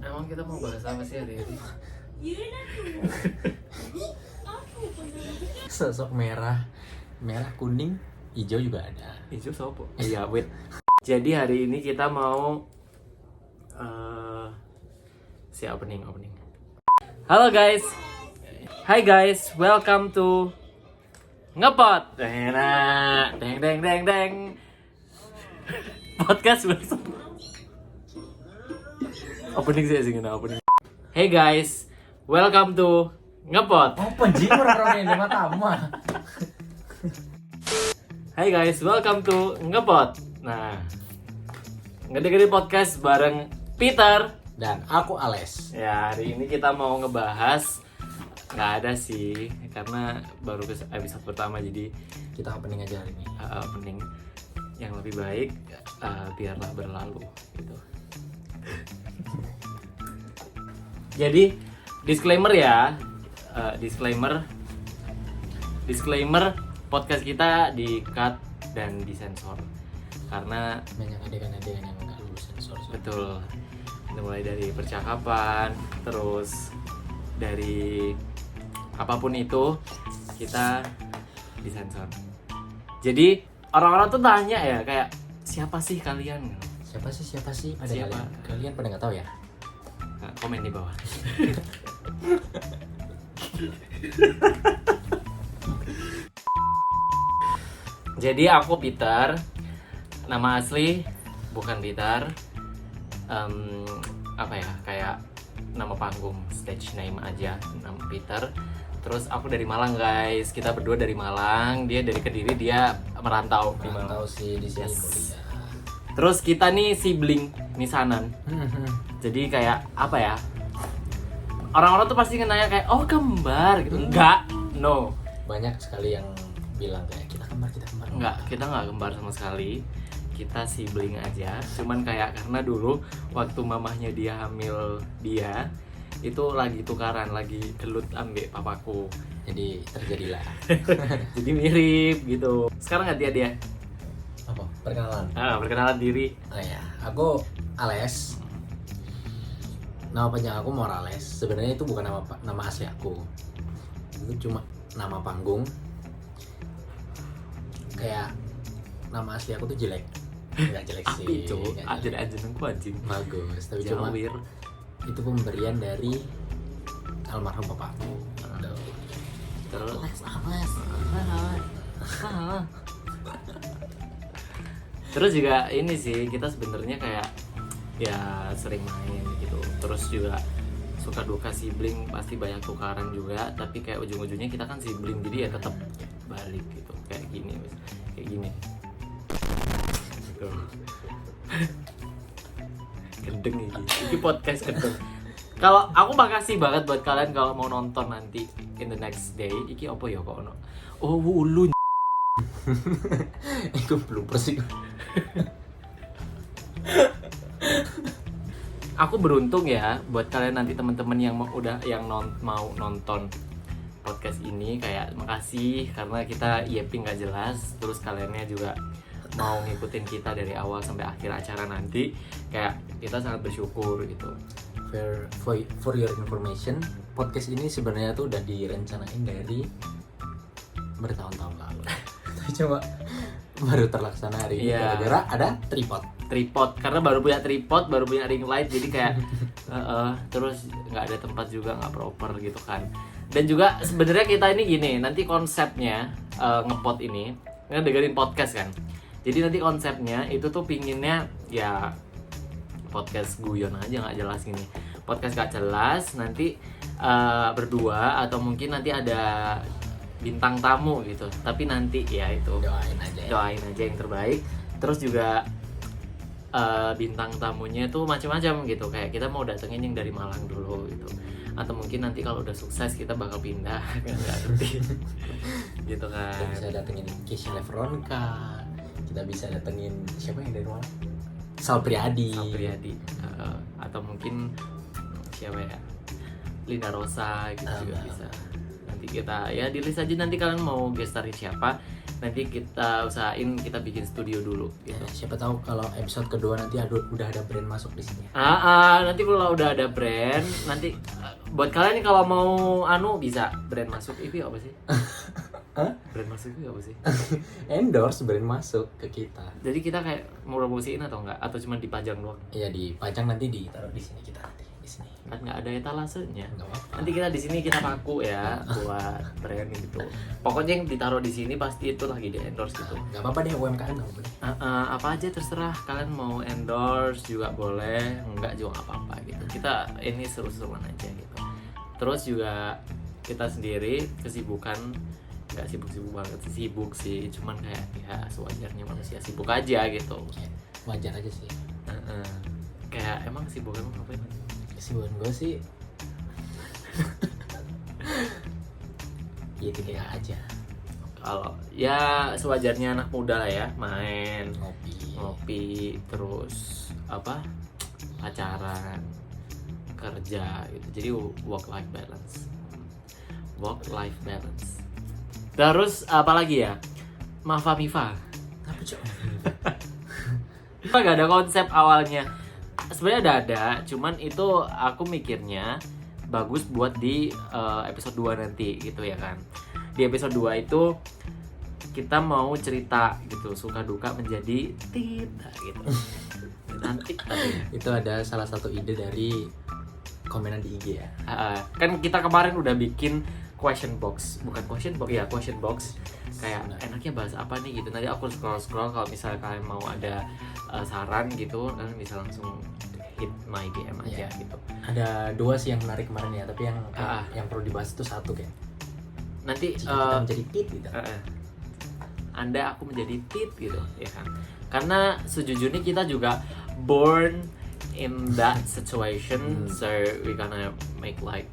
Emang kita mau bahas apa sih hari ini? Sosok merah, kuning, hijau juga ada. Hijau sopo? Iya, wait. Jadi hari ini kita mau opening. Halo guys. Hi guys, welcome to Ngepot. Deng. Podcast bersama. Opening sih opening. Hey guys, welcome to Ngepot. Oh, penjing orang-orang yang tamu. Hai guys, welcome to Ngepot. Nah, ngede-ngede podcast bareng Peter Dan aku Ales. ya. Hari ini kita mau ngebahas, nggak ada sih karena baru episode pertama, jadi Kita opening aja hari ini. opening yang lebih baik biarlah berlalu gitu. Jadi disclaimer ya, disclaimer podcast kita di cut dan disensor karena Banyak adegan-adegan yang nggak lulus sensor. betul, mulai dari percakapan, terus dari apapun itu kita disensor. Jadi orang-orang tuh tanya ya kayak siapa sih kalian? Siapa sih? Pada Siapa? kalian pada nggak tahu ya? Nah, komen di bawah. Jadi aku Peter, nama asli bukan Peter. Apa ya, kayak nama panggung, stage name aja, nama Peter. Terus aku dari Malang guys, kita berdua dari Malang, dia dari Kediri, dia merantau di Malang. Tahu sih di sini Yes. kuliah. Terus kita nih sibling misanan. Jadi kayak apa ya? Orang-orang tuh pasti nanya kayak oh kembar gitu. Enggak, no. Banyak sekali yang bilang kayak kita kembar. Enggak, kita nggak kembar sama sekali. Kita sibling aja. Cuman kayak karena dulu waktu mamahnya dia hamil dia itu lagi tukaran, lagi gelut ambek papaku. Jadi terjadilah Jadi mirip gitu. Sekarang ganti dia. apa? Perkenalan. Perkenalan diri. Oh ya, aku Ales. Nama panjang aku Morales. Sebenarnya itu bukan nama asli aku. Itu cuma nama panggung. Kayak nama asli aku tuh jelek. Enggak jelek sih. Api cowok, nggak jelek. aja aku anjing. Bagus, tapi cuma Jawir. itu pemberian dari almarhum bapakku. Terus terus juga ini sih, kita sebenarnya kayak ya sering main gitu. Terus juga suka duka sibling pasti banyak tukaran juga, tapi kayak ujung-ujungnya kita kan sibling, jadi ya tetap balik gitu. Kayak gini. Gitu. Gendeng ini podcast gendeng. Kalau aku makasih banget buat kalian kalau mau nonton nanti in the next day. Iki apa ya kok ono? Oh, ulu. Itu belum persik. Aku beruntung ya buat kalian nanti teman-teman yang mau nonton podcast ini, kayak makasih karena kita YP nggak jelas, terus kaliannya juga mau ngikutin kita dari awal sampai akhir acara nanti, kayak kita sangat bersyukur gitu. For your information, podcast ini sebenarnya tuh udah direncanain dari bertahun-tahun lalu. Tapi cuma baru terlaksana hari ini gara-gara ada tripod, karena baru punya tripod, baru punya ring light, jadi kayak terus nggak ada tempat juga, nggak proper gitu kan. Dan juga sebenarnya kita ini gini, nanti konsepnya ngepot ini ngedengerin podcast kan, jadi nanti konsepnya itu tuh pinginnya ya podcast guyon aja, nggak jelas gini, podcast nggak jelas, nanti berdua atau mungkin nanti ada bintang tamu gitu, tapi nanti ya itu doain aja yang terbaik. Terus juga bintang tamunya tuh macam-macam gitu, kayak kita mau datengin yang dari Malang dulu gitu, atau mungkin nanti kalau udah sukses kita bakal pindah nggak ngerti gitu kan. Kita bisa datengin Keisha Lefronka, kita bisa datengin siapa yang dari mana? Sal Priadi. Atau mungkin siapa ya, Linda Rosa gitu juga bisa. Nanti kita ya di list aja, nanti kalian mau guest starin siapa. nanti kita usahain kita bikin studio dulu gitu. Siapa tahu kalau episode kedua nanti udah ada brand masuk di sini. Nanti kalau udah ada brand, nanti buat kalian nih kalau mau bisa brand masuk itu apa sih? Hah? Brand masuk itu apa sih? Endorse brand masuk ke kita. Jadi kita kayak mau promosiin atau enggak? Atau cuma dipajang doang? Iya, dipajang nanti ditaruh di sini kita nanti di sini. Kan nggak ada etalasenya. Enggak apa-apa. Nanti kita di sini kita paku ya buat brand gitu. Pokoknya yang ditaruh di sini pasti itu lagi di endorse gitu. Enggak apa-apa deh UMKM enggak apa-apa deh. Apa aja terserah kalian mau endorse juga boleh, enggak juga nggak apa-apa gitu. Kita ini seru-seruan aja gitu. Terus juga kita sendiri kesibukan nggak sibuk-sibuk banget sih, sibuk sih, cuman kayak ya sewajarnya manusia sibuk aja gitu. Wajar aja sih. Kayak emang sibuk emang ngapain? Kesibukan gue sih ya tidak aja. Kalau ya sewajarnya anak muda lah ya, main ngopi terus apa pacaran, kerja gitu. Jadi work life balance. Terus apa lagi ya? Mafa Mifa. Apa cok? Gak ada konsep awalnya. Sebenarnya ada, cuman itu aku mikirnya bagus buat di episode 2 nanti gitu ya kan. Di episode 2 itu kita mau cerita gitu, suka duka menjadi tidak gitu. Nanti Itu ada salah satu ide dari komenan di IG ya. Kan kita kemarin udah bikin question box kayak enaknya bahas apa nih gitu. Nanti aku scroll kalau misalnya kalian mau ada saran gitu, kalian bisa langsung hit my DM aja gitu. Ada 2 sih yang menarik kemarin ya, tapi yang perlu dibahas itu 1 kan. Nanti Jika kita menjadi tit gitu. Anda aku menjadi tit gitu ya kan. Karena sejujurnya kita juga born in that situation, so we gonna make like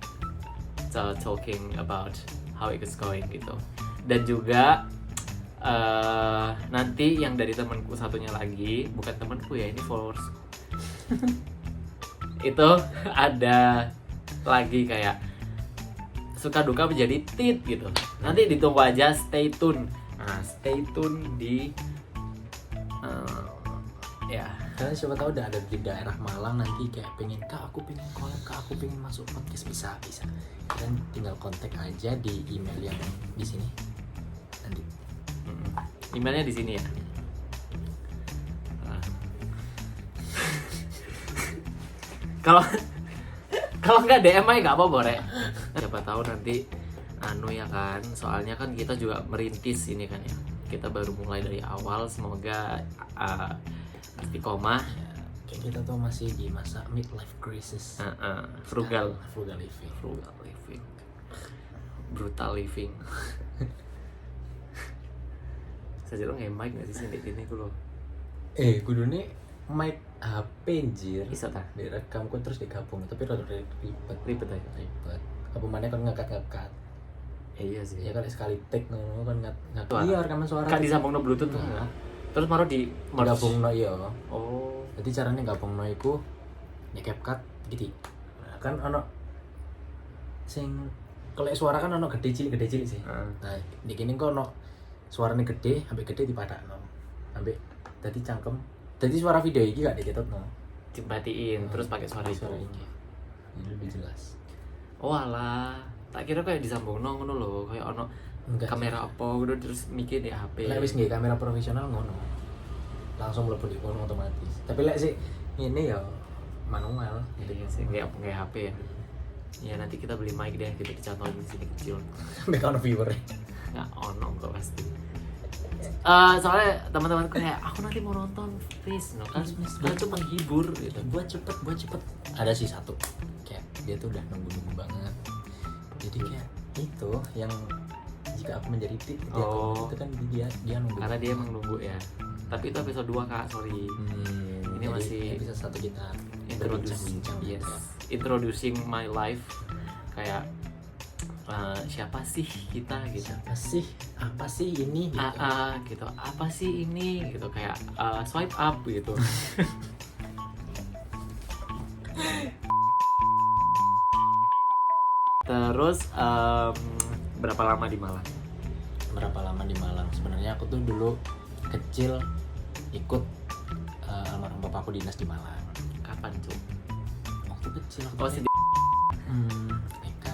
talking about how it is going gitu. Dan juga nanti yang dari temanku satunya lagi, bukan temanku ya, ini followers itu ada lagi kayak suka duka menjadi tit gitu. Nanti ditunggu aja, stay tune di ya. Karena siapa tahu udah ada di daerah Malang nanti kayak pengen aku pengen collab, aku pengen masuk podcast, bisa. Kalian tinggal kontak aja di email yang di sini. Nanti emailnya di sini ya. Kalau nggak DM aja nggak apa-apa, Rek. Siapa tahu nanti ya kan, soalnya kan kita juga merintis ini kan ya. Kita baru mulai dari awal, semoga istiqomah. Kayak kita tuh masih di masa midlife crisis. Frugal living. Brutal living. Saya nggak mic nggak sih sini ini gue loh. Kudu nih mic HP anjir. Bisa tak? Direkam kok terus digabung, tapi rada ribet aja. Apa mana kan ngangkat. Iya sih. Ya kan sekali take ngono kan nggak. Iya rekaman suara. Kan disambungno Bluetooth tuh. Terus baru gabungno iya. Oh. Jadi caranya gabungno iku ya CapCut gitu. Kan ono sing kalau suara kan ono gede cilik sih. Nah, di kene kok ono suaranya gede, sampai gede dipadakno. Sampai dadi cangkem. Jadi suara video iki gak dicetotno. Dimatiin terus pakai suara itu. Ini lebih jelas. Oh alah, tak kira kayak disambungno ngono lho, kayak ono kamera apa gitu terus mikir di HP. Lek wis nggih kamera profesional ngono. Langsung mlebu di kono otomatis. Tapi lek sih ini ya manual gitu ya sih, kayak HP ya. Ya nanti kita beli mic deh, kita dicantolin di sini kecil. Sampai ono viewer. Nggak ono kok pasti. Soalnya teman-teman kayak aku nanti mau nonton please, no kan itu menghibur gitu. Buat cepet. Ada sih satu. Kayak dia tuh udah nunggu banget. Jadi kayak itu yang jika aku menjadi tit itu kan dia nunggu. Karena dia emang nunggu ya. Tapi itu episode 2 Kak, sorry. Ini masih episode 1 kita introducing my life. Kayak siapa sih kita gitu. Apa sih ini gitu. Gitu. Apa sih ini gitu, kayak swipe up gitu. Terus berapa lama di Malang? berapa lama di Malang. Sebenarnya aku tuh dulu kecil ikut almarhum bapakku dinas di Malang. Kapan tuh? Waktu kecil. Oh sih. TK.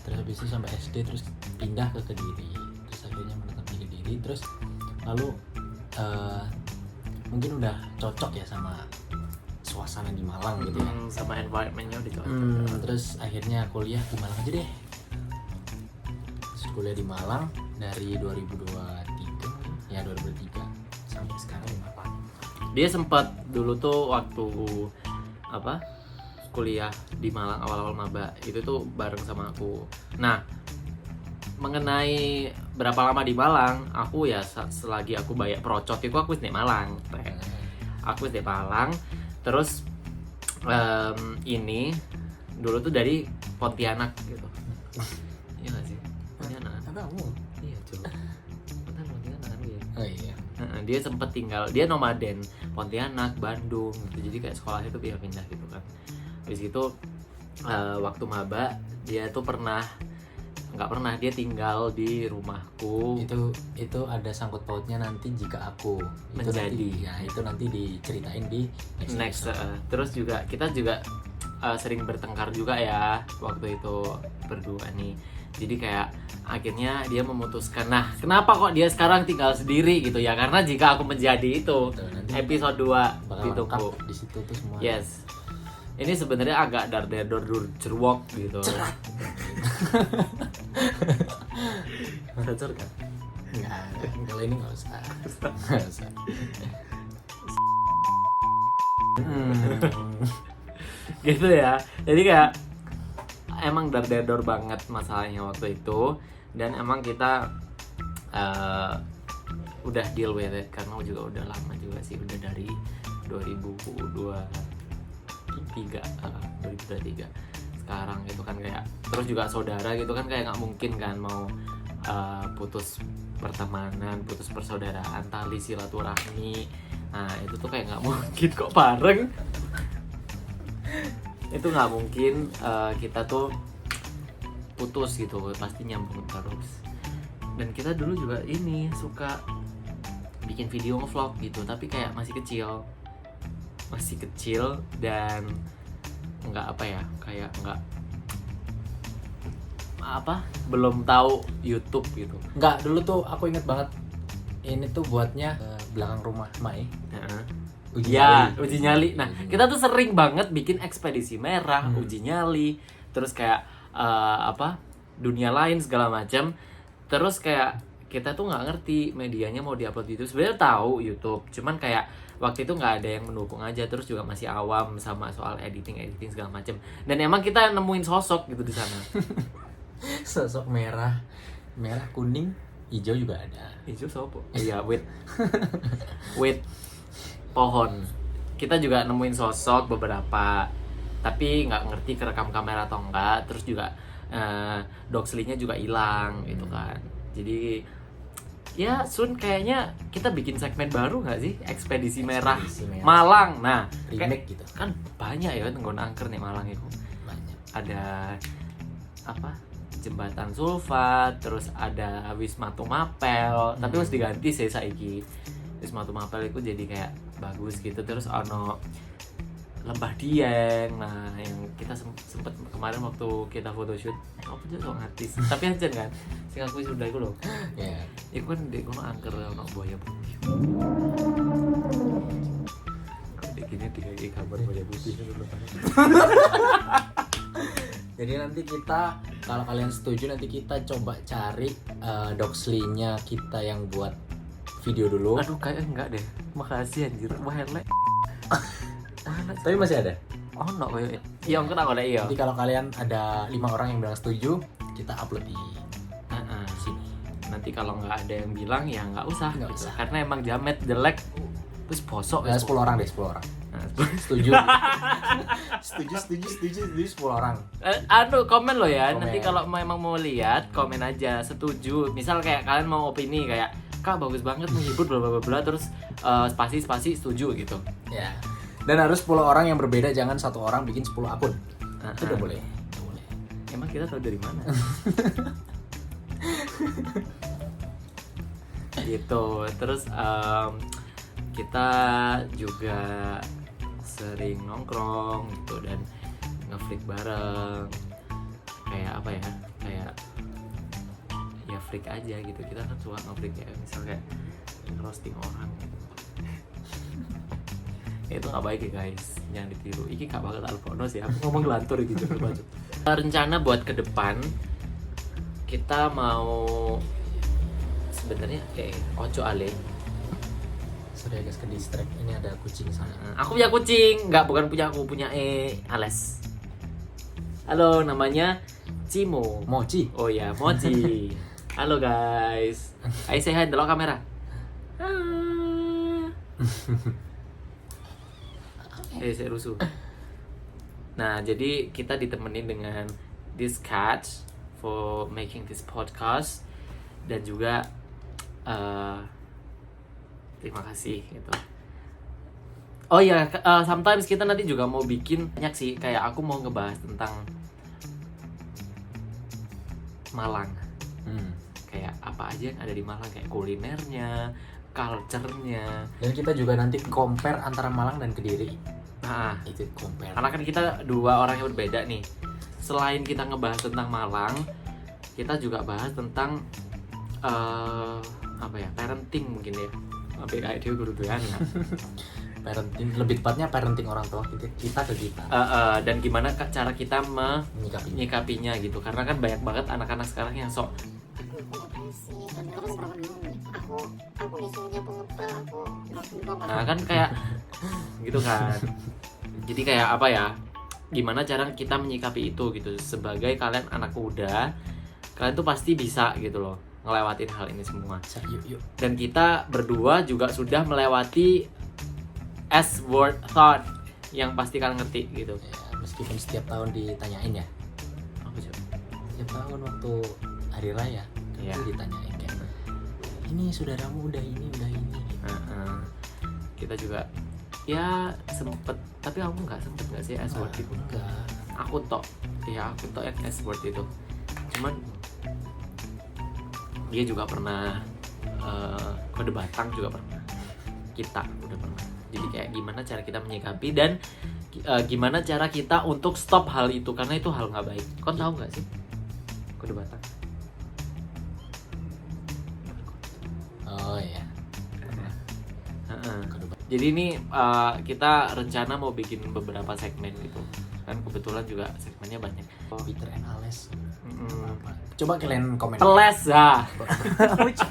Terus habis itu sampai SD, terus pindah ke Kediri. Terus akhirnya menetap di Kediri. Terus lalu mungkin udah cocok ya sama suasana di Malang gitu ya. Sama environmentnya udah cocok. Terus akhirnya kuliah di Malang aja deh. Terus kuliah di Malang dari 2023 ya 2003 sampai sekarang 5 Dia sempat dulu tuh waktu apa kuliah di Malang awal-awal maba itu tuh bareng sama aku. Nah, mengenai berapa lama di Malang, aku ya selagi aku banyak procot itu aku di Malang. Aku di Malang. Terus ini dulu tuh dari Pontianak gitu. Iya gak sih? Pontianak. Apa kamu? Iya coba. Pontianak kan dia. Oh iya. Dia sempet tinggal, dia nomaden Pontianak, Bandung gitu. Jadi kayak sekolahnya tuh pindah-pindah gitu kan. Habis itu waktu maba dia tuh dia tinggal di rumahku. Itu ada sangkut pautnya nanti jika aku itu nanti diceritain di next. Terus juga kita juga sering bertengkar juga ya waktu itu berdua nih. Jadi kayak akhirnya dia memutuskan, nah kenapa kok dia sekarang tinggal sendiri gitu ya, karena jika aku menjadi itu episode 2 ditunggu di situ tuh semua. Yes. Ini sebenarnya agak dar-dar-dur cerwok gitu. Sensor kan? Enggak, kalau ini nggak usah. Gitu ya. Jadi kayak emang dar-dar banget masalahnya waktu itu, dan emang kita udah deal with it karena juga udah lama juga sih, udah dari 2023 sekarang gitu kan, kayak terus juga saudara gitu kan, kayak nggak mungkin kan mau putus pertemanan, putus persaudaraan, tali silaturahmi. Nah itu tuh kayak nggak mungkin kok bareng. Itu nggak mungkin kita tuh putus gitu, pasti nyambung terus. Dan kita dulu juga ini suka bikin video nge-vlog gitu, tapi kayak masih kecil dan nggak belum tahu YouTube gitu. Enggak, dulu tuh aku inget banget ini tuh buatnya belakang rumah Mai. Uji nyali. Nah, kita tuh sering banget bikin ekspedisi merah, uji nyali, terus kayak dunia lain segala macam. Terus kayak kita tuh nggak ngerti medianya mau diupload YouTube. Sebenarnya tahu YouTube, cuman kayak waktu itu nggak ada yang mendukung aja. Terus juga masih awam sama soal editing segala macam. Dan emang kita nemuin sosok gitu di sana. Sosok merah, kuning, hijau juga ada. Hijau sopo? Iya, with pohon. Kita juga nemuin sosok beberapa, tapi nggak ngerti kerekam kamera atau enggak. Terus juga doxley-nya juga hilang gitu kan. Jadi ya Sun kayaknya kita bikin segmen baru nggak sih, ekspedisi merah Malang. Nah remake gitu kan banyak ya Tenggona Angker nih Malang itu. banyak. Ada jembatan Sulfat, terus ada Wisma Tumapel, tapi harus diganti sih saiki. Wisma Tumapel itu jadi kayak bagus gitu. Terus ono Lembah Dieng. Nah yang kita sempet kemarin waktu kita photoshoot apa aja soal artis, tapi aja kan sing aku sudah itu loh. Yeah. Iku kan di kono angker ono buaya putih. Kok gini tiga kabar buaya putih dulu. Jadi nanti kita, kalau kalian setuju, nanti kita coba cari doxley-nya kita yang buat video dulu. Aduh kayak enggak deh. Makasih anjir. Wahelek. Tapi masih ada. Oh no kayak. Iya enggak ada iya. Jadi kalau kalian ada 5 orang yang bilang setuju, kita upload di sini. Nanti kalau nggak ada yang bilang ya nggak usah. Nggak usah. Karena emang jamet jelek. Terus bosok. 10 orang deh, 10 orang. Setuju. setuju 10 orang. Komen lo ya. Komen. Nanti kalau memang mau lihat, komen aja setuju. Misal kayak kalian mau opini kayak, "Kak bagus banget, menghibur bla bla bla," terus spasi setuju gitu. Ya. Dan harus 10 orang yang berbeda, jangan satu orang bikin 10 akun. Itu udah boleh. Emang kita tahu dari mana? gitu. Terus kita juga sering nongkrong gitu dan nge-freak bareng, kayak apa ya, kayak ya freak aja gitu. Kita kan suka nge-freak ya, misal kayak roasting orang gitu. Itu gak baik ya guys, jangan ditiru. Iki gak banget Alfono sih, aku ngomong gelantur gitu. Rencana buat ke depan kita mau sebenarnya ojo ale. Sorry guys, ke distract, ini ada kucing sana. Aku punya kucing, bukan punya aku, punya Ales. Halo, namanya Cimo. Mochi. Oh ya, Mochi. Halo guys. Ayo say hi, delok kamera. Saya rusuh. Nah, jadi kita ditemenin dengan this cat for making this podcast, dan juga terima kasih gitu. Oh ya, sometimes kita nanti juga mau bikin banyak sih, kayak aku mau ngebahas tentang Malang. Kayak apa aja yang ada di Malang, kayak kulinernya, culture-nya. Dan kita juga nanti compare antara Malang dan Kediri. Nah, Itu compare. karena kan kita dua orang yang berbeda nih. Selain kita ngebahas tentang Malang, kita juga bahas tentang apa ya, parenting mungkin ya. Sampai kayak dia guru tuh anak. Parenting, lebih tepatnya parenting orang tua kita ke kita. Dan gimana cara kita Menyikapinya. menyikapinya gitu. Karena kan banyak banget anak-anak sekarang yang sok nah kan kayak gitu kan. Jadi kayak apa ya, gimana cara kita menyikapi itu gitu. Sebagai kalian anak muda, kalian tuh pasti bisa gitu loh ngelewatin hal ini semua. Yuk. Dan kita berdua juga sudah melewati S-word thought yang pasti kalian ngerti gitu. Ya, meskipun setiap tahun ditanyain ya. Apa sih? Setiap tahun waktu hari raya Iya. itu ditanyain kayak, ini saudaramu udah ini. Kita juga ya sempet, tapi aku nggak sih S-word itu. Enggak. Aku tok yang S-word itu. Cuman dia juga pernah kode batang juga pernah. Kita udah pernah. Jadi kayak gimana cara kita menyikapi dan gimana cara kita untuk stop hal itu, karena itu hal nggak baik. Kau tahu nggak sih kode batang? Oh ya. Jadi ini kita rencana mau bikin beberapa segmen gitu kan, kebetulan juga segmennya banyak. Peter and Ales. Mm-mm. Coba kalian komen. Peles ya.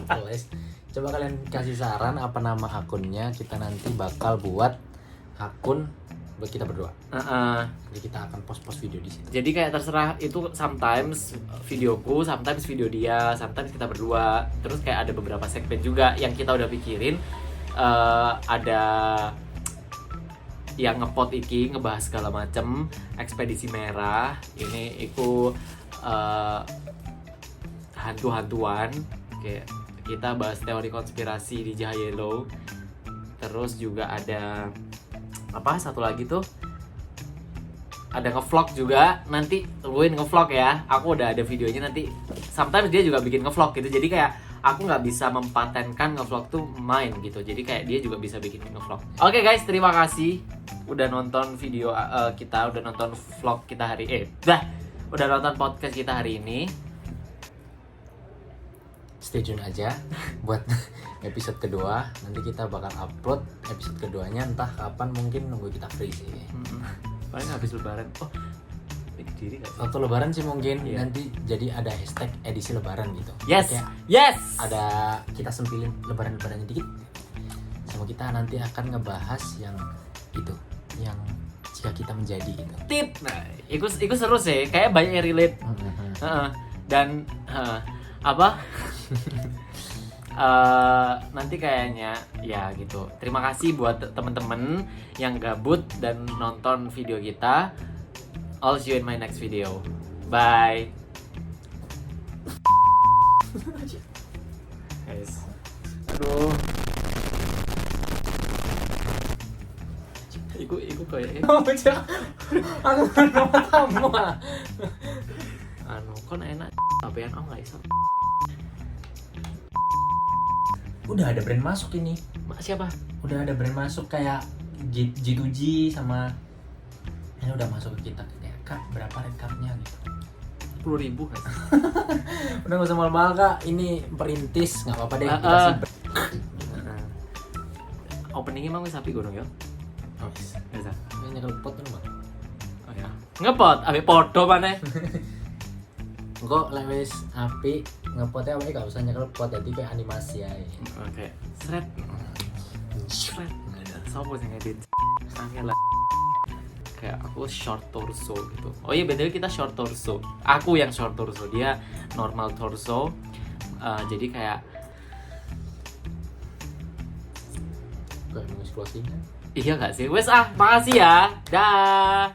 Peles. Coba kalian kasih saran apa nama akunnya. Kita nanti bakal buat akun buat kita berdua. Jadi kita akan post video di situ. Jadi kayak terserah, itu sometimes videoku, sometimes video dia, sometimes kita berdua. Terus kayak ada beberapa segmen juga yang kita udah pikirin. Ada yang ngepot iki ngebahas segala macem, ekspedisi merah ini iku hantu-hantuan, kayak kita bahas teori konspirasi di Jahayelo. Terus juga ada apa satu lagi tuh, ada ngevlog juga, nanti tungguin ngevlog ya, aku udah ada videonya nanti. Sometimes dia juga bikin ngevlog gitu, jadi kayak aku nggak bisa mempatenkan ngevlog tuh main gitu, jadi kayak dia juga bisa bikin ngevlog. Oke guys, terima kasih udah nonton video kita, udah nonton vlog kita udah nonton podcast kita hari ini. Stay tune aja buat episode kedua. Nanti kita bakal upload episode keduanya entah kapan, mungkin nunggu kita free sih. Paling habis lebaran. Oh, ini diri gak sih? Waktu lebaran sih mungkin. Iya. Nanti jadi ada hashtag edisi lebaran gitu. Yes, Kayak yes. ada kita sempilin lebaran-lebarannya dikit. Sama kita nanti akan ngebahas yang itu, yang jika kita menjadi gitu. Tip. Nah, itu seru sih. Kayak banyak yang relate. Dan apa? Nanti kayaknya ya gitu. Terima kasih buat temen-temen yang gabut dan nonton video kita. I'll see you in my next video. Bye. Guys. Aduh. Iku kayak Aku nama tamu. anu kon enak tapi yang nggak iso. udah ada brand masuk ini. Siapa? Udah ada brand masuk kayak G2G sama ini udah masuk ke kita kayak Kak berapa red cardnya gitu. 10.000 kan? Udah gak usah mahal-mahal Kak, ini perintis nggak apa-apa deh. Openingnya emang wis api gunung ya? Oh, bisa. Bisa. Ini nyekel pot kan bang. Oh ya. Ngepot, api podo maneh. Engko lek wis api ngepotnya awake gak usah nyekel pot, jadi kayak animasi ae. Oke. Shred. Sopo sing ngedit? Angel lah. Kayak aku short torso gitu. Oh iya btw kita short torso. Aku yang short torso, dia normal torso. Jadi kayak Kayak nulis closing kan. iya gak sih? Wes makasih ya. Dah.